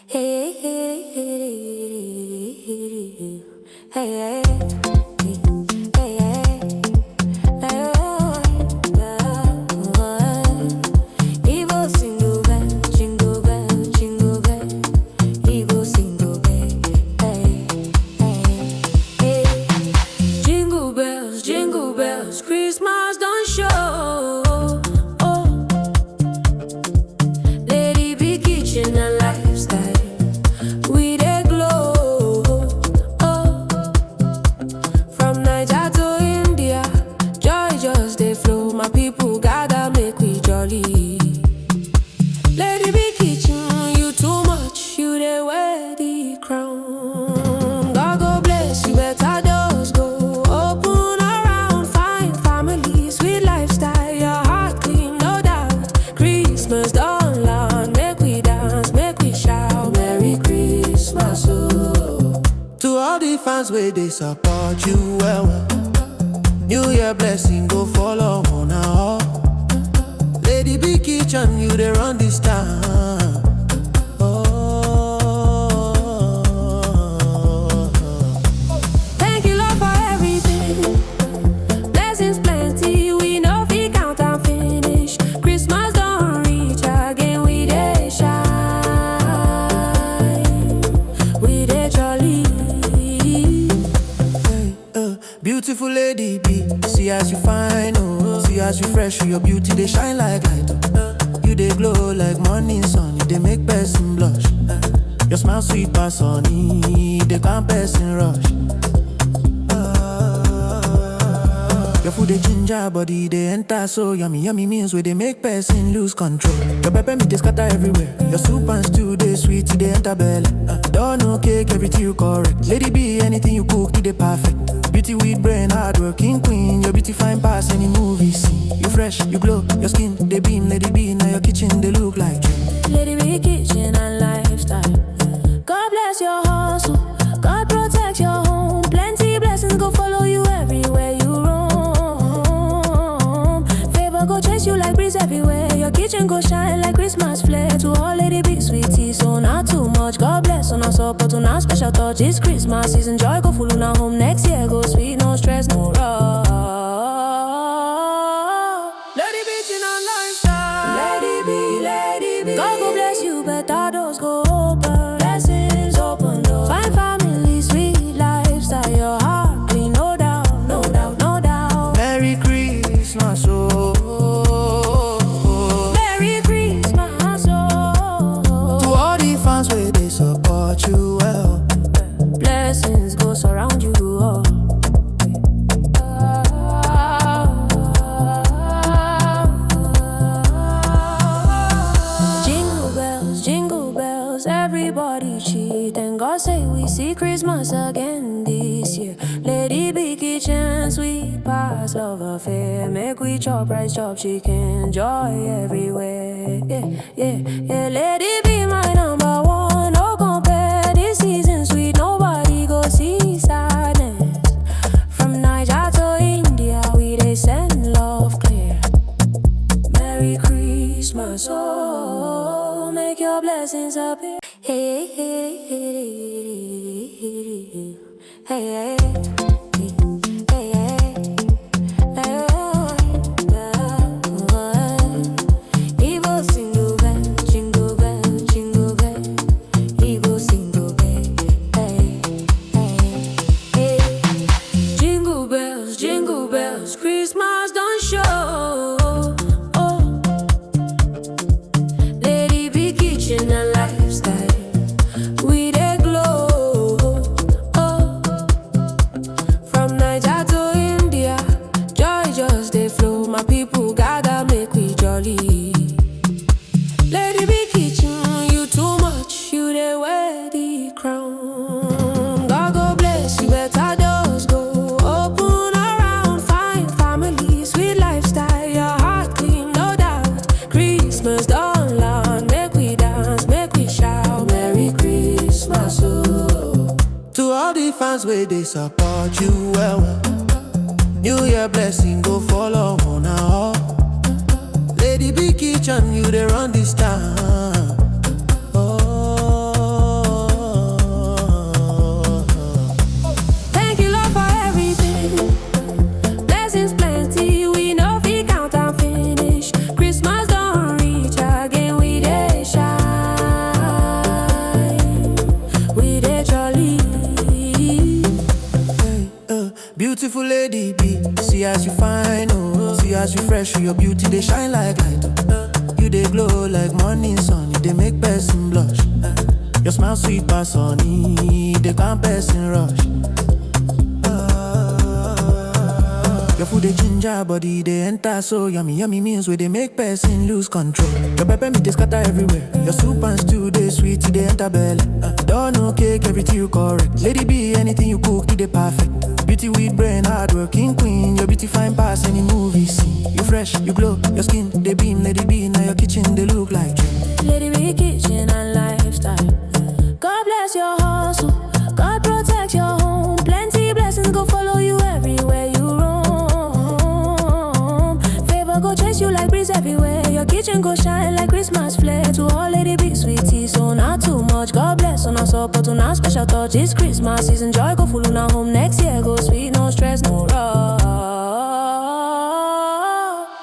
Hey, hey, hey, hey, hey, jingle bells, Christmas don't show. Oh, Lady Be Kitchen and lifestyle, we dey glow. Oh, from Niger to India, joy just dey flow. My people gather, make we jolly. Lady Be Kitchen, you too much, you dey wear the crown. God go bless you, better doors go open around. Fine family, sweet lifestyle, your heart clean, no doubt. Christmas don't land, make we dance, make we shout. Merry Christmas, oh. To all the fans where they support you well, New Year blessing go follow on now. Lady Be Kitchen, you they run this town. Thank you, Lord, for everything. Blessings plenty, we know we count and finish. Christmas don't reach again, we dey shine, we dey jolly. Beautiful Lady B, see as you fine, oh. See as you fresh, your beauty they shine like light. You they glow like morning sun, you they make person blush. Your smile sweet pass honey, they can't person rush. Your food they ginger, body they enter so yummy. Yummy meals where they make person lose control. Your pepper meat they scatter everywhere. Your soup and stew they sweet, they enter belly. Don't know cake, everything you correct. Lady B, anything you cook, they perfect. Beauty with brain, hardworking queen. Your beauty fine pass any movie scene. You fresh, you glow, your skin they beam. Lady B, now your kitchen they look like you. Lady Be Kitchen and lifestyle, God bless your hustle, God protect your home. Plenty blessings go follow you everywhere you roam. Favor go chase you like breeze everywhere. Your kitchen go shine like Christmas flare. To all Lady Be sweetie, so not too much. God bless on us support on our special touch. This Christmas season, joy go full on our home. Next year go sweet, no stress, no rush. Lady Be Kitchen and lifestyle, Lady Be. God go bless you, better doors go open. Blessings open doors. Fine family, sweet lifestyle, your heart clean, no doubt, no doubt, no doubt. Merry Christmas, oh. Merry Christmas, oh. To all the fans where they support you well. Blessings go surround you, oh. Jingle bells, everybody cheat. And God say we see Christmas again this year. Lady Be Kitchen, sweet pass love affair. Make we chop rice, chop chicken, joy everywhere. Yeah. Lady Be my number one, no compare. This season sweet, nobody go see sadness. From Niger to India, we they send love clear. Merry Christmas, oh, make your blessings appear. Hey, hey, hey, hey, hey, Jingle bells, Christmas don't show. Oh, Lady Be Kitchen and lifestyle, we dey glow. Oh, from Niger to India, joy just dey flow. My people gather, make we jolly. Lady Be Kitchen, you too much, you dey wear the crown. God go bless you, better doors go open around. Fine family, sweet lifestyle, your heart clean, no doubt. Christmas don't land, make we dance, make we shout. Merry Christmas, oh. To all the fans where they support you well. New Year blessing go follow on now. Lady Be Kitchen, you they run this town. Oh. Beautiful lady be, see as you fine, oh. See as you fresh, your beauty they shine like light. You they glow like morning sun, you they make person blush. Your smile sweet pass honey, they can't person rush. Your food they ginger body, they enter so yummy, yummy meals where they make person lose control. Your pepper meat they scatter everywhere. Your soup and stew they sweet, they enter belly. Don't know cake, everything you correct. Lady be anything you cook, it they perfect. Beauty with brain, hard working queen. Your beauty fine pass any movie scene. You fresh, you glow, your skin they beam. Lady be now your kitchen they look like dream. Lady be kitchen and lifestyle. God bless your hustle, God protect your home. Plenty blessings go follow you everywhere you roam. Favor go chase you like breeze everywhere. Your kitchen go shine like Christmas flare. To all lady be sweetie, so not too much. God bless on us support on our special touch. It's Christmas season, joy go full on our home. Next year go sweet, no stress, no rush.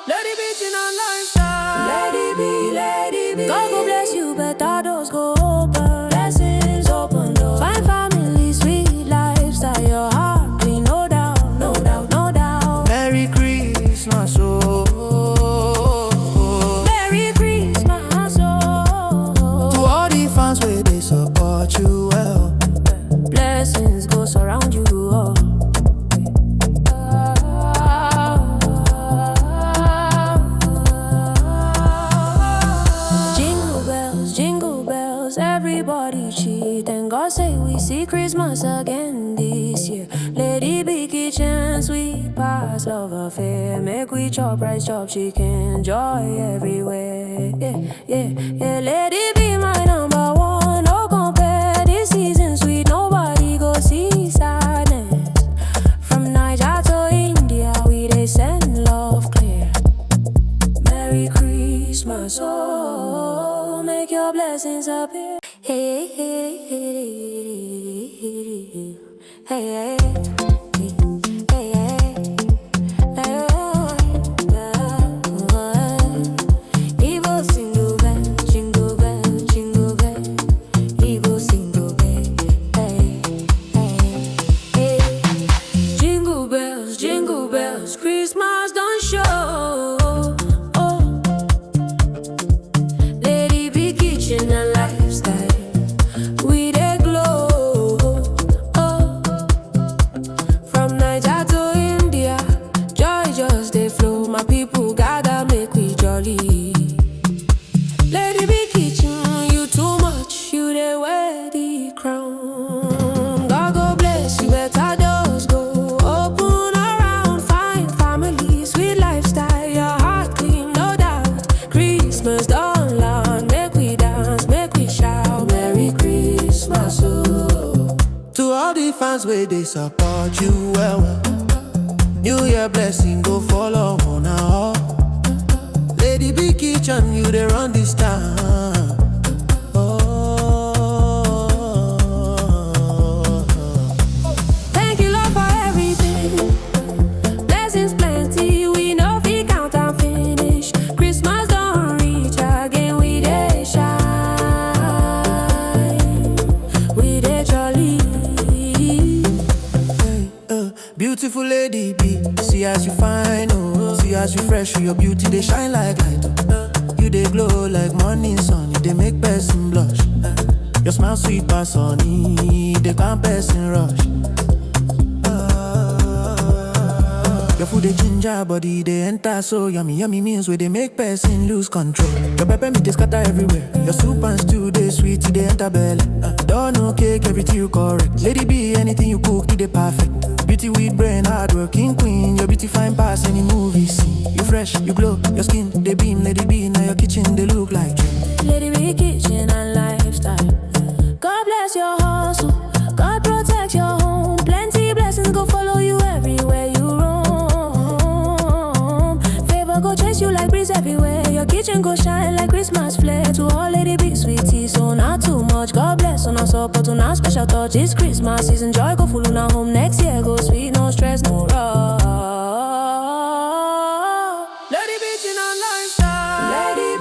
Lady be chin and lifestyle. Lady be. God go bless you, better doors go open. Blessings open doors. Fine family, sweet lifestyle. Your heart clean, no doubt, no doubt, no doubt. Merry Christmas, oh. Merry Christmas, oh. To all the fans where they support you well. Blessings go surround you, oh. Jingle bells, everybody cheat. And God say we see Christmas again this year. Lady be kitchen, sweet pass love affair. Make we chop rice, chop chicken, joy everywhere. Yeah. Lady be my number one, no compare. This season sweet, nobody go see sadness. From Niger to India, we they send love clear. Merry Christmas, oh, make your blessings appear. Hey, hey, hey, hey, hey, hey, Evil single bell, jingle bell, jingle bell. Evil single bell, hey, hey, hey. Jingle bells, Christmas don't show. Lady be kitchen and lifestyle. We dey glow. From Niger to India, joy just dey flow. My people gather make we jolly. Lady be kitchen, you too much. You dey wear the crown. God go bless you, better doors go open around. Fine family, sweet lifestyle. Your heart clean, no doubt. Christmas don't land. Make we dance, make we shout. Merry Christmas, oh. To all the fans where they support you well. New Year blessing go follow on now. Lady be kitchen, you they run this town. Thank you, Lord, for everything. Blessings plenty, we know we count and finish. Christmas don't reach again, we dey shine. We dey jolly. Beautiful lady be, see as you fine, oh. See as you fresh, your beauty they shine like light. You they glow like morning sun, you they make person blush. Your smile sweet pass honey, they can't person rush. Your food they ginger body, they enter so yummy, yummy meals where they make person lose control. Your pepper meat they scatter everywhere. Your soup and stew they sweet, they enter belly. Don't know cake, everything you correct. Lady be anything you cook, it they perfect. Beauty with brain, hard working queen. Your beauty fine pass any movie scene. You fresh, you glow, your skin they beam. Lady be now your kitchen they look like dream. Lady be kitchen and lifestyle. God bless your hustle, God protect your home. Plenty blessings go follow you everywhere you roam. Favor go chase you like breeze everywhere. Your kitchen go shine like Christmas flare. To all lady be sweetie, so not too much. God bless on us support on our special touch. It's Christmas season, joy go full on our home. Next year go sweet, no stress, no rush. Lady be chin and lifestyle. Lady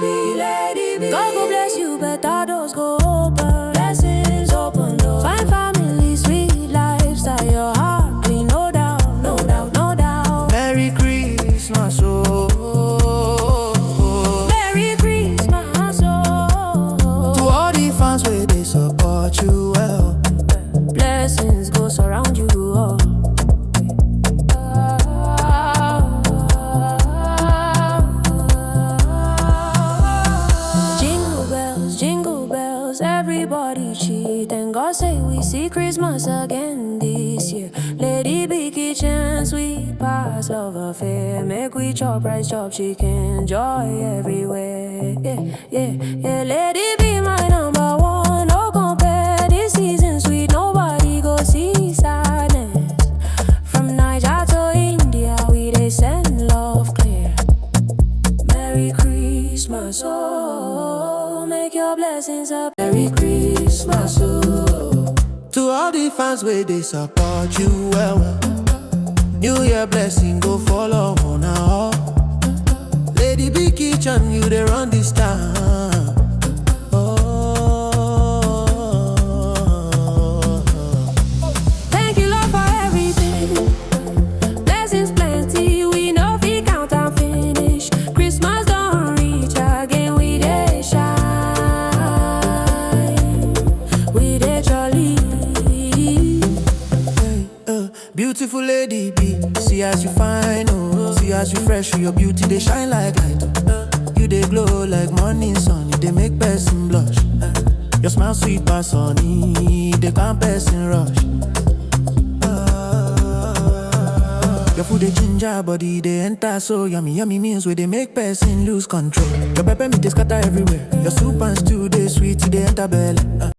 be. God go bless you, better doors go open. Blessings open doors. Fine family, sweet lifestyle. Your heart clean, no doubt, no doubt. Gucci. Thank God say we see Christmas again this year. Lady B kitchen, sweet pies, love affair. Make we chop rice, chop chicken, joy everywhere. Yeah. Lady B my number one, no compare. This season sweet, nobody go see sadness. From Niger to India, we they send love clear. Merry Christmas, oh, make your blessings up. Merry Christmas, oh. To all the fans where they support you well. New Year blessing go follow on all. Lady B kitchen, you they run this town. Thank you, Lord, for everything. Blessings plenty, we know we count and finish. Christmas don't reach again, we dey shine. We dey jolly. Beautiful Lady B, see as you fine, oh. See as you fresh, your beauty they shine like light. You they glow like morning sun, you they make person blush. Your smile sweet pass honey, they can't person rush. Your food they ginger body, they enter so yummy meals where they make person lose control. Your pepper me they scatter everywhere. Your soup and stew they sweet, they enter belly.